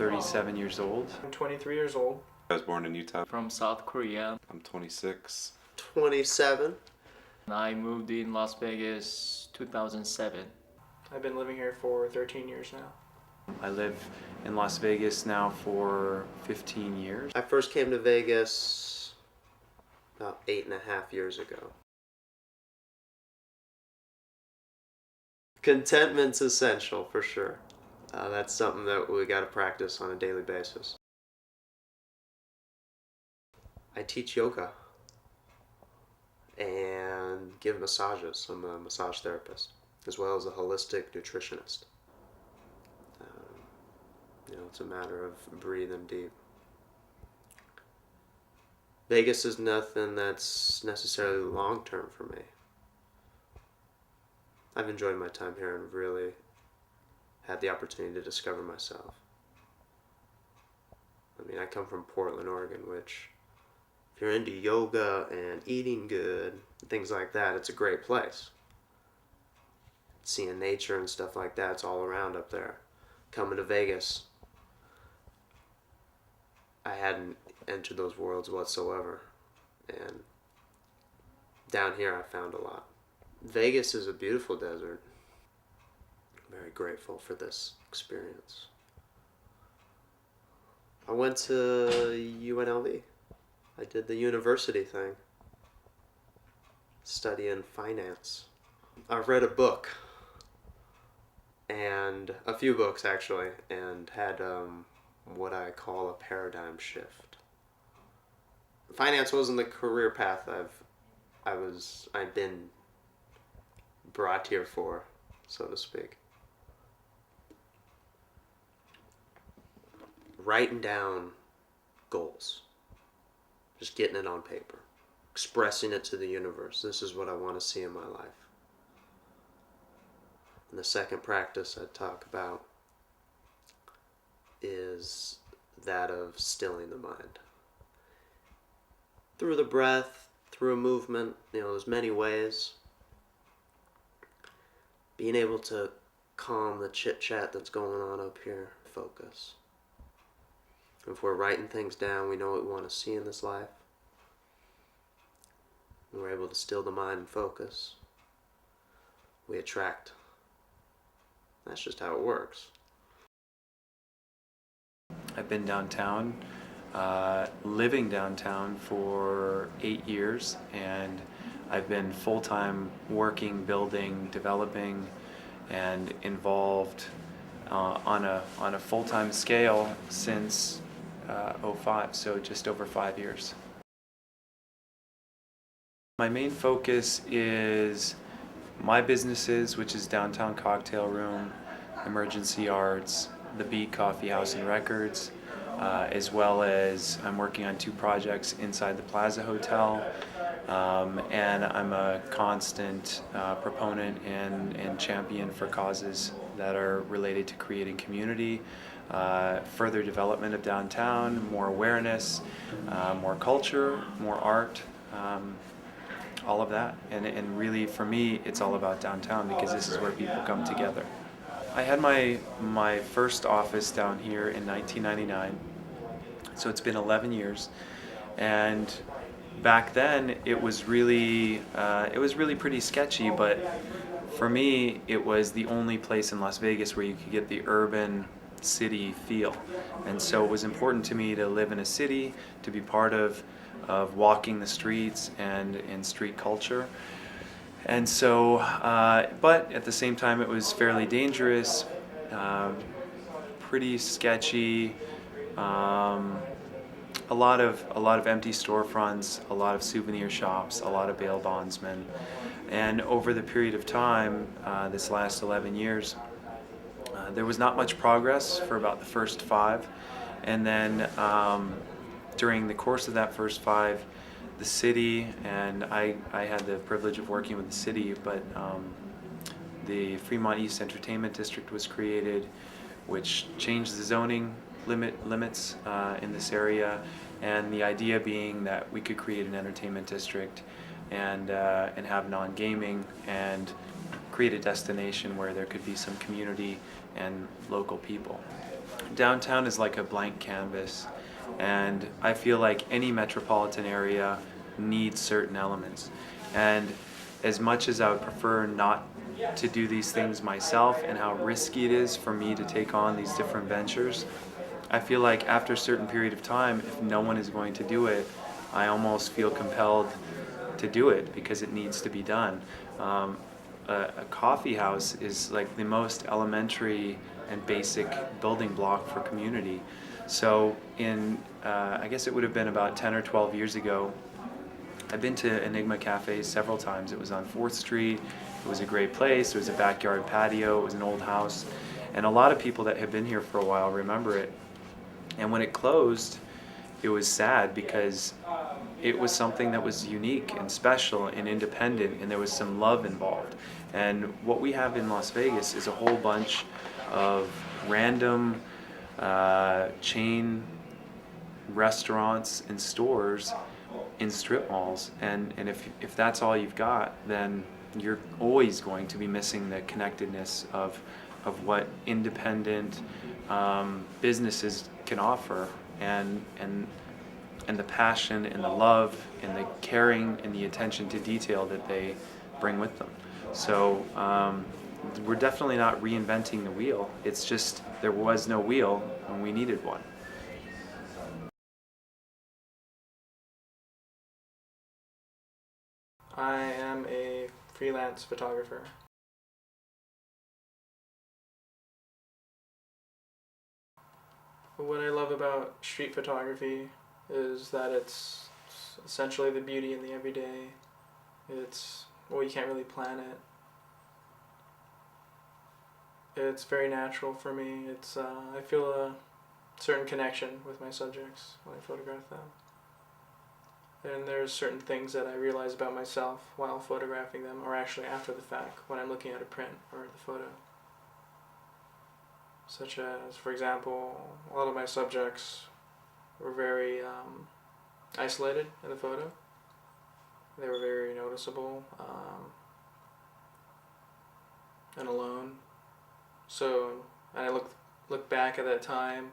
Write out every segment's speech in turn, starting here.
37 years old. I'm 23 years old. I was born in Utah. From South Korea. I'm 26. 27. I moved in Las Vegas 2007. I've been living here for 13 years now. I live in Las Vegas now for 15 years. I first came to Vegas about 8.5 years ago. Contentment's essential for sure. That's something that we got to practice on a daily basis. I teach yoga and give massages. I'm a massage therapist as well as a holistic nutritionist. It's a matter of breathing deep. Vegas is nothing that's necessarily long-term for me. I've enjoyed my time here and really had the opportunity to discover myself. I come from Portland, Oregon, which, if you're into yoga and eating good, things like that, it's a great place. Seeing nature and stuff like that, it's all around up there. Coming to Vegas, I hadn't entered those worlds whatsoever. And down here I found a lot. Vegas is a beautiful desert. I'm very grateful for this experience. I went to UNLV. I did the university thing, studying finance. I've read a book, and a few books actually, and had what I call a paradigm shift. Finance wasn't the career path I've been brought here for, so to speak. Writing down goals, just getting it on paper, expressing it to the universe. This is what I want to see in my life. And the second practice I talk about is that of stilling the mind. Through the breath, through a movement, there's many ways. Being able to calm the chit-chat that's going on up here, focus. If we're writing things down, we know what we want to see in this life. When we're able to still the mind and focus, we attract. That's just how it works. I've been downtown, living downtown for 8 years, and I've been full-time working, building, developing, and involved on a full-time scale since '05, so just over 5 years. My main focus is my businesses, which is Downtown Cocktail Room, Emergency Arts, the Beat Coffee House and Records, as well as I'm working on 2 projects inside the Plaza Hotel, and I'm a constant proponent and champion for causes that are related to creating community, further development of downtown, more awareness, more culture, more art, all of that. And really for me it's all about downtown because this is where people come together. I had my first office down here in 1999, so it's been 11 years, and back then it was really pretty sketchy, but for me it was the only place in Las Vegas where you could get the urban city feel, and so it was important to me to live in a city, to be part of walking the streets and in street culture. And so, but at the same time, it was fairly dangerous, pretty sketchy, a lot of empty storefronts, a lot of souvenir shops, a lot of bail bondsmen. And over the period of time, this last 11 years, there was not much progress for about the first 5, and then during the course of that first 5, the city, and I had the privilege of working with the city, but the Fremont East Entertainment District was created, which changed the zoning limits in this area, and the idea being that we could create an entertainment district and have non-gaming and create a destination where there could be some community and local people. downtown is like a blank canvas, and I feel like any metropolitan area needs certain elements. And as much as I would prefer not to do these things myself and how risky it is for me to take on these different ventures, I feel like after a certain period of time, if no one is going to do it, I almost feel compelled to do it because it needs to be done. A coffee house is like the most elementary and basic building block for community. So I guess it would have been about 10 or 12 years ago, I've been to Enigma Cafe several times. It was on 4th Street. It was a great place. There was a backyard patio. It was an old house. And a lot of people that have been here for a while remember it. And when it closed, it was sad because it was something that was unique and special and independent, and there was some love involved. And what we have in Las Vegas is a whole bunch of random chain restaurants and stores in strip malls, and if that's all you've got, then you're always going to be missing the connectedness of what independent businesses can offer, and the passion and the love and the caring and the attention to detail that they bring with them. So we're definitely not reinventing the wheel. It's just there was no wheel and we needed one. I am a freelance photographer. What I love about street photography is that it's essentially the beauty in the everyday. It's, well, you can't really plan it. It's very natural for me. It's I feel a certain connection with my subjects when I photograph them. And there's certain things that I realize about myself while photographing them, or actually after the fact, when I'm looking at a print or the photo. Such as, for example, a lot of my subjects were very isolated in the photo. They were very noticeable and alone. So, and I look back at that time,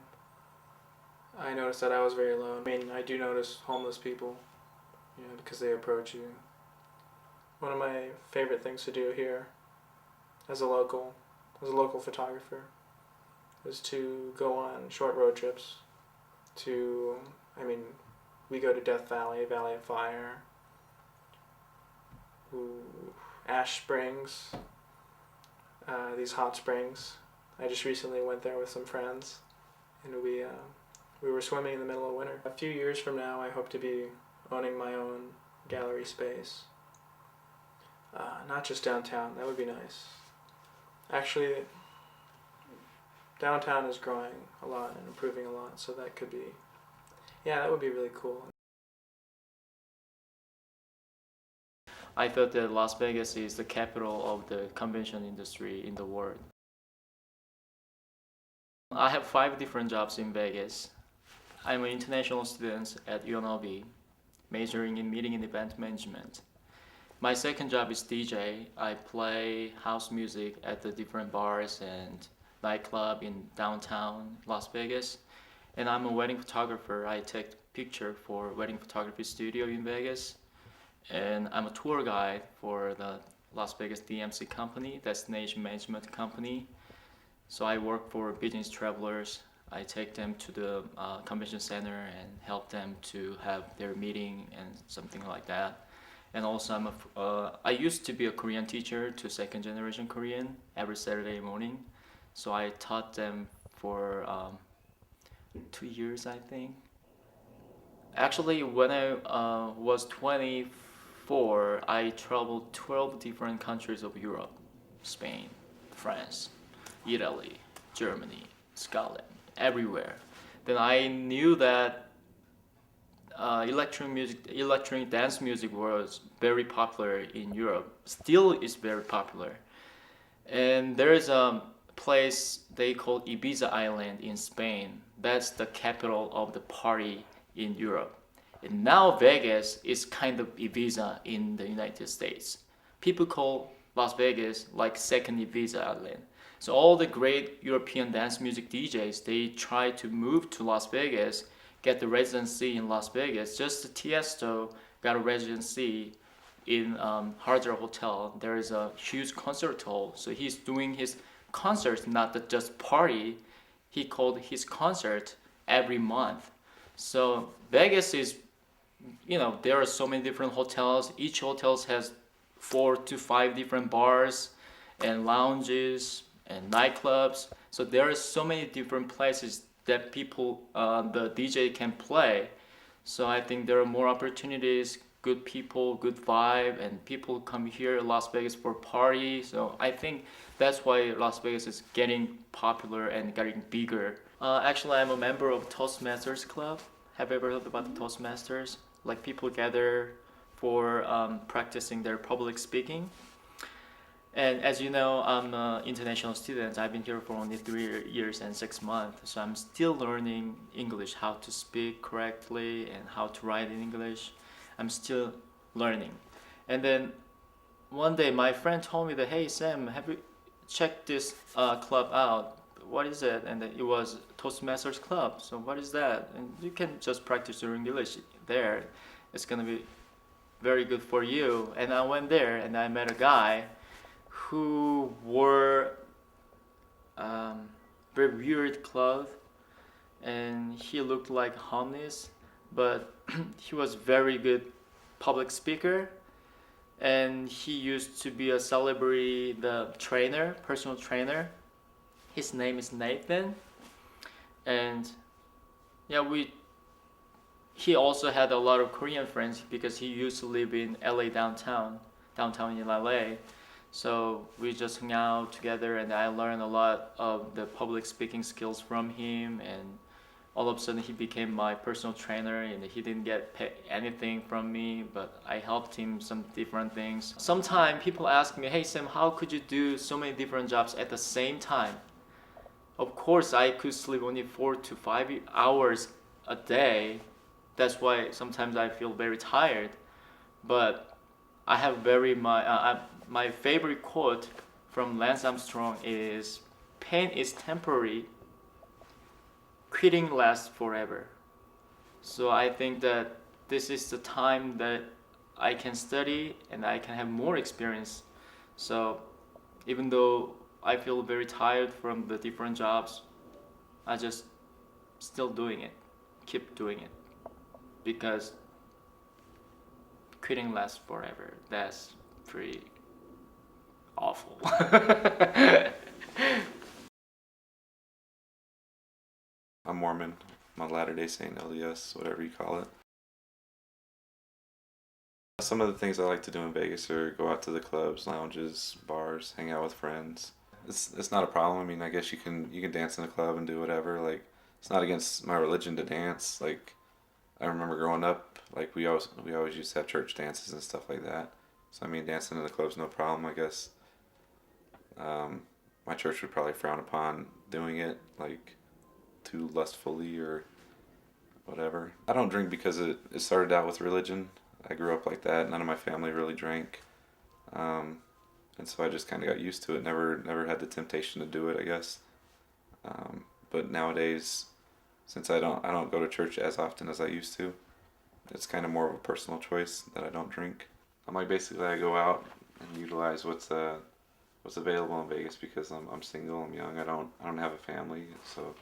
I noticed that I was very alone. I mean, I do notice homeless people, because they approach you. One of my favorite things to do here, as a local photographer, is to go on short road trips we go to Death Valley, Valley of Fire, Ash Springs, these hot springs. I just recently went there with some friends, and we were swimming in the middle of winter. A few years from now, I hope to be owning my own gallery space. Not just downtown, that would be nice. Actually, downtown is growing a lot and improving a lot, so that could be, that would be really cool. I felt that Las Vegas is the capital of the convention industry in the world. I have 5 different jobs in Vegas. I'm an international student at UNLV, majoring in meeting and event management. My second job is DJ. I play house music at the different bars and nightclub in downtown Las Vegas. And I'm a wedding photographer. I take picture for wedding photography studio in Vegas. And I'm a tour guide for the Las Vegas DMC company, Destination Management Company. So I work for business travelers. I take them to the convention center and help them to have their meeting and something like that. And also I used to be a Korean teacher to second generation Korean every Saturday morning. So I taught them for 2 years, I think. Actually, when I was 24, I traveled 12 different countries of Europe: Spain, France, Italy, Germany, Scotland, everywhere. Then I knew that electronic dance music was very popular in Europe. Still is very popular. And there is a place they call Ibiza Island in Spain. That's the capital of the party in Europe. And now Vegas is kind of Ibiza in the United States. People call Las Vegas like second Ibiza Island. So all the great European dance music DJs, they try to move to Las Vegas, get the residency in Las Vegas. Just Tiesto got a residency in Hard Rock Hotel. There is a huge concert hall, so he's doing his concerts, not just party. He called his concert every month. So Vegas is, there are so many different hotels. Each hotel has 4 to 5 different bars and lounges and nightclubs. So there are so many different places that people, the DJ can play. So I think there are more opportunities, good people, good vibe, and people come here in Las Vegas for party. So I think that's why Las Vegas is getting popular and getting bigger. Actually, I'm a member of Toastmasters Club. Have you ever heard about the Toastmasters? Like people gather for practicing their public speaking. And as you know, I'm an international student. I've been here for only 3 years and 6 months. So I'm still learning English, how to speak correctly and how to write in English. I'm still learning. And then one day my friend told me that, hey Sam, have you checked this club out? What is it? And it was Toastmasters Club. So what is that? And you can just practice your English there. It's gonna be very good for you. And I went there and I met a guy who wore very weird clothes, and he looked like homeless, but he was very good public speaker, and he used to be a celebrity, the trainer, personal trainer. His name is Nathan, and yeah, he also had a lot of Korean friends because he used to live in LA downtown in LA. So we just hung out together, and I learned a lot of the public speaking skills from him, and all of a sudden he became my personal trainer, and he didn't get anything from me, but I helped him some different things. Sometimes people ask me, hey Sam, how could you do so many different jobs at the same time? Of course, I could sleep only 4 to 5 hours a day. That's why sometimes I feel very tired. But I have my favorite quote from Lance Armstrong is, pain is temporary, quitting lasts forever. So I think that this is the time that I can study and I can have more experience. So even though I feel very tired from the different jobs, I just still doing it, keep doing it, because quitting lasts forever. That's pretty awful. I'm Mormon. I'm a Latter-day Saint, LDS, whatever you call it. Some of the things I like to do in Vegas are go out to the clubs, lounges, bars, hang out with friends. It's not a problem. I mean, I guess you can dance in a club and do whatever. Like, it's not against my religion to dance. Like, I remember growing up, like we always used to have church dances and stuff like that. So I mean, dancing in the club's no problem, I guess. My church would probably frown upon doing it like too lustfully or whatever. I don't drink because it started out with religion. I grew up like that. None of my family really drank, and so I just kind of got used to it. Never had the temptation to do it, I guess. But nowadays, since I don't go to church as often as I used to, it's kind of more of a personal choice that I don't drink. I'm like, basically I go out and utilize what's available in Vegas because I'm single, I'm young, I don't have a family, so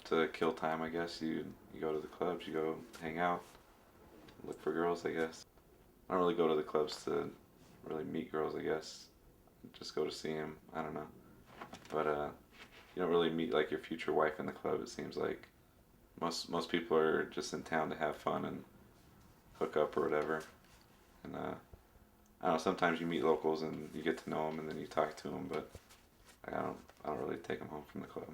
to kill time, I guess you go to the clubs, you go hang out, look for girls, I guess. I don't really go to the clubs to really meet girls, I guess. Just go to see them. I don't know, but you don't really meet like your future wife in the club. It seems like most people are just in town to have fun and hook up or whatever. And I don't know. Sometimes you meet locals and you get to know them and then you talk to them, but I don't really take them home from the club.